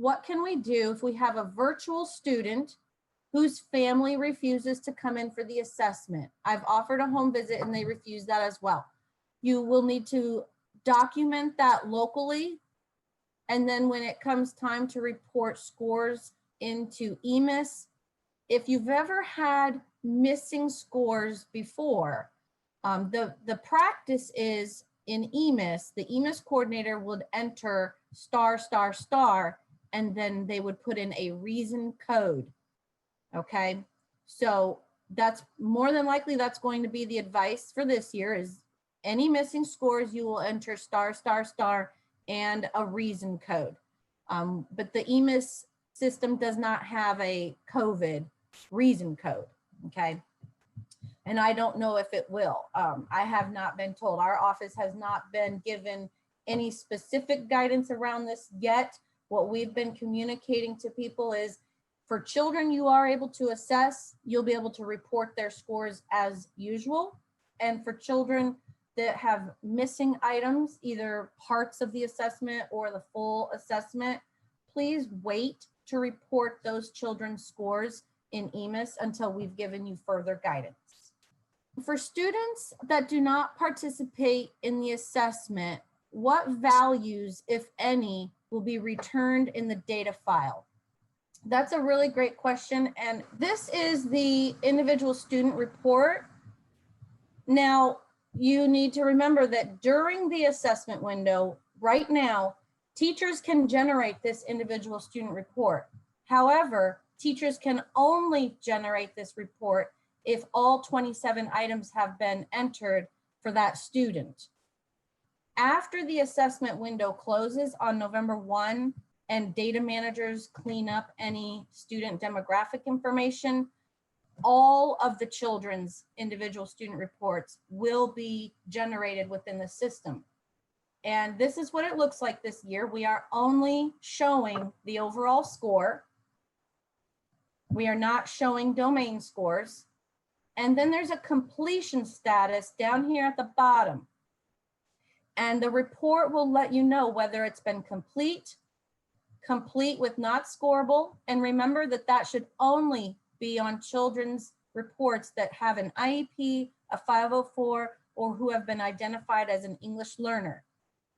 what can we do if we have a virtual student whose family refuses to come in for the assessment? I've offered a home visit and they refuse that as well. You will need to document that locally. And then when it comes time to report scores into EMIS, if you've ever had missing scores before, the practice is in EMIS, the EMIS coordinator would enter star, star, star, and then they would put in a reason code. Okay, so that's more than likely that's going to be the advice for this year is any missing scores, you will enter star, star, star, and a reason code. But the EMIS system does not have a COVID reason code, okay? And I don't know if it will. I have not been told. Our office has not been given any specific guidance around this yet. What we've been communicating to people is for children you are able to assess, you'll be able to report their scores as usual. And for children that have missing items, either parts of the assessment or the full assessment, please wait to report those children's scores in EMIS until we've given you further guidance. For students that do not participate in the assessment, what values, if any, will be returned in the data file? That's a really great question. And this is the individual student report. Now, you need to remember that during the assessment window, right now, teachers can generate this individual student report. However, teachers can only generate this report if all 27 items have been entered for that student. After the assessment window closes on November 1 and data managers clean up any student demographic information, all of the children's individual student reports will be generated within the system. And this is what it looks like this year. We are only showing the overall score. We are not showing domain scores. And then there's a completion status down here at the bottom. And the report will let you know whether it's been complete, complete with not scoreable. And remember that that should only be on children's reports that have an IEP, a 504, or who have been identified as an English learner.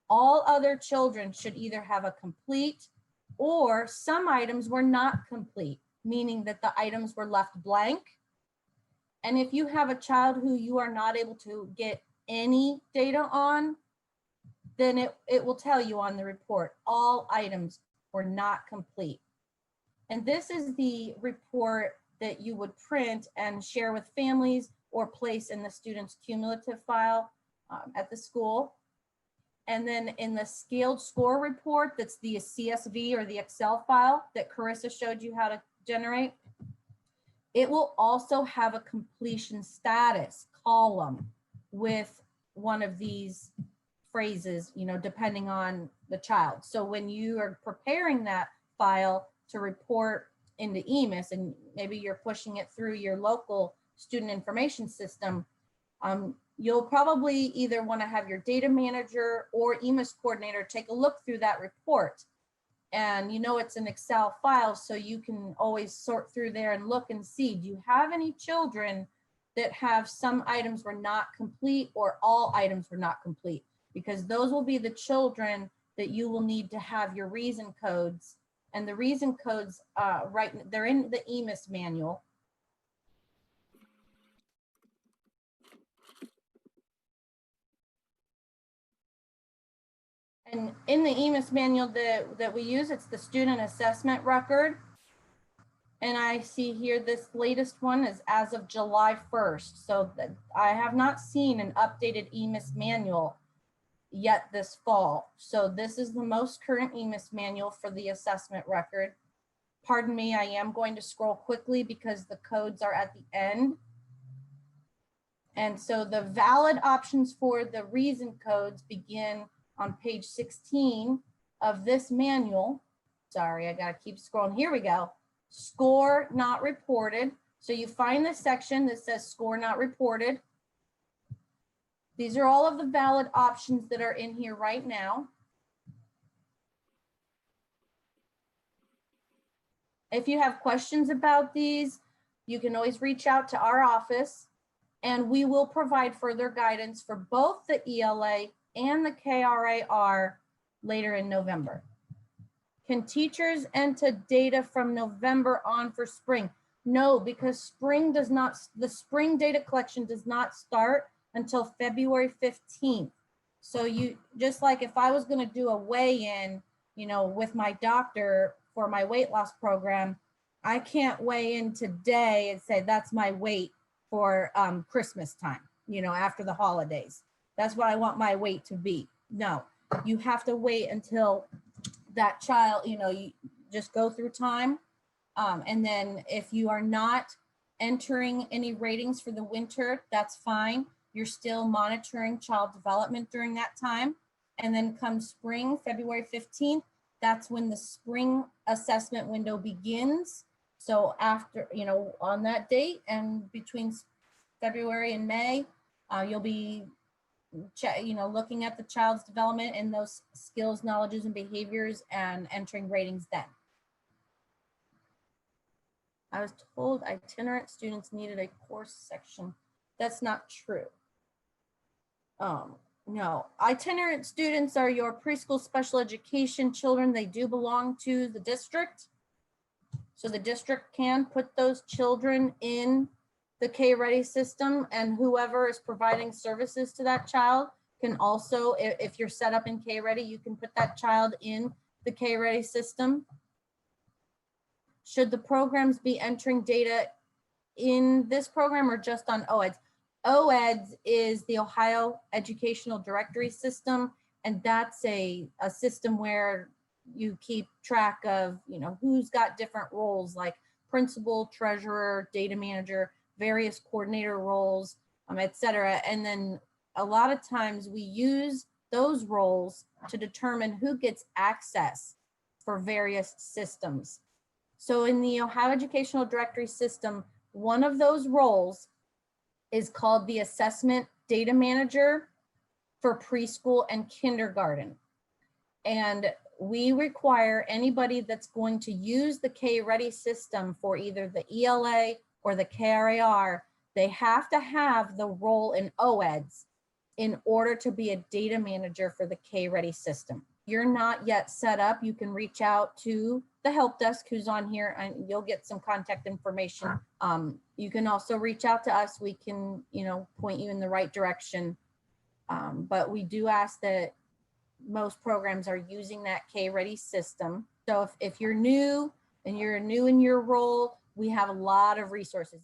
All other children should either have a complete or some items were not complete, meaning that the items were left blank. And if you have a child who you are not able to get any data on, then it will tell you on the report, all items were not complete. And this is the report that you would print and share with families or place in the student's cumulative file at the school. And then in the scaled score report, that's the CSV or the Excel file that Carissa showed you how to generate. It will also have a completion status column with one of these phrases, you know, depending on the child. So when you are preparing that file to report into EMIS and maybe you're pushing it through your local student information system, you'll probably either want to have your data manager or EMIS coordinator take a look through that report. And you know it's an Excel file, so you can always sort through there and look and see, do you have any children that have some items were not complete or all items were not complete? Because those will be the children that you will need to have your reason codes. And the reason codes, they're in the EMIS manual. And in the EMIS manual that we use, it's the student assessment record. And I see here this latest one is as of July 1st. So I have not seen an updated EMIS manual yet this fall. So this is the most current EMIS manual for the assessment record. Pardon me, I am going to scroll quickly because the codes are at the end. And so the valid options for the reason codes begin on page 16 of this manual. Sorry, I gotta keep scrolling. Here we go. Score not reported. So you find this section that says score not reported. These are all of the valid options that are in here right now. If you have questions about these, you can always reach out to our office and we will provide further guidance for both the ELA and the KRAR later in November. Can teachers enter data from November on for spring? No, because the spring data collection does not start until February 15th. So you, just like if I was gonna do a weigh-in, you know, with my doctor for my weight loss program, I can't weigh in today and say that's my weight for Christmas time, you know, after the holidays. That's what I want my weight to be. No, you have to wait until that child, you know, you just go through time. And then if you are not entering any ratings for the winter, that's fine. You're still monitoring child development during that time. And then come spring, February 15th, that's when the spring assessment window begins. So after, you know, on that date and between February and May, you'll be looking at the child's development and those skills, knowledges, and behaviors and entering ratings then. I was told itinerant students needed a course section. That's not true. No, itinerant students are your preschool special education children. They do belong to the district. So the district can put those children in the KReady system, and whoever is providing services to that child can also, if you're set up in KReady, you can put that child in the KReady system. Should the programs be entering data in this program or just on OEDS? OEDS is the Ohio Educational Directory System, and that's a system where you keep track of, you know, who's got different roles like principal, treasurer, data manager, various coordinator roles, et cetera. And then a lot of times we use those roles to determine who gets access for various systems. So in the Ohio Educational Directory System, one of those roles is called the Assessment Data Manager for preschool and kindergarten. And we require anybody that's going to use the KReady system for either the ELA or the KRAR, they have to have the role in OEDS in order to be a data manager for the KReady system. You're not yet set up, you can reach out to the help desk who's on here and you'll get some contact information. You can also reach out to us. We can, you know, point you in the right direction. But we do ask that most programs are using that KReady system. So if you're new and you're new in your role, we have a lot of resources.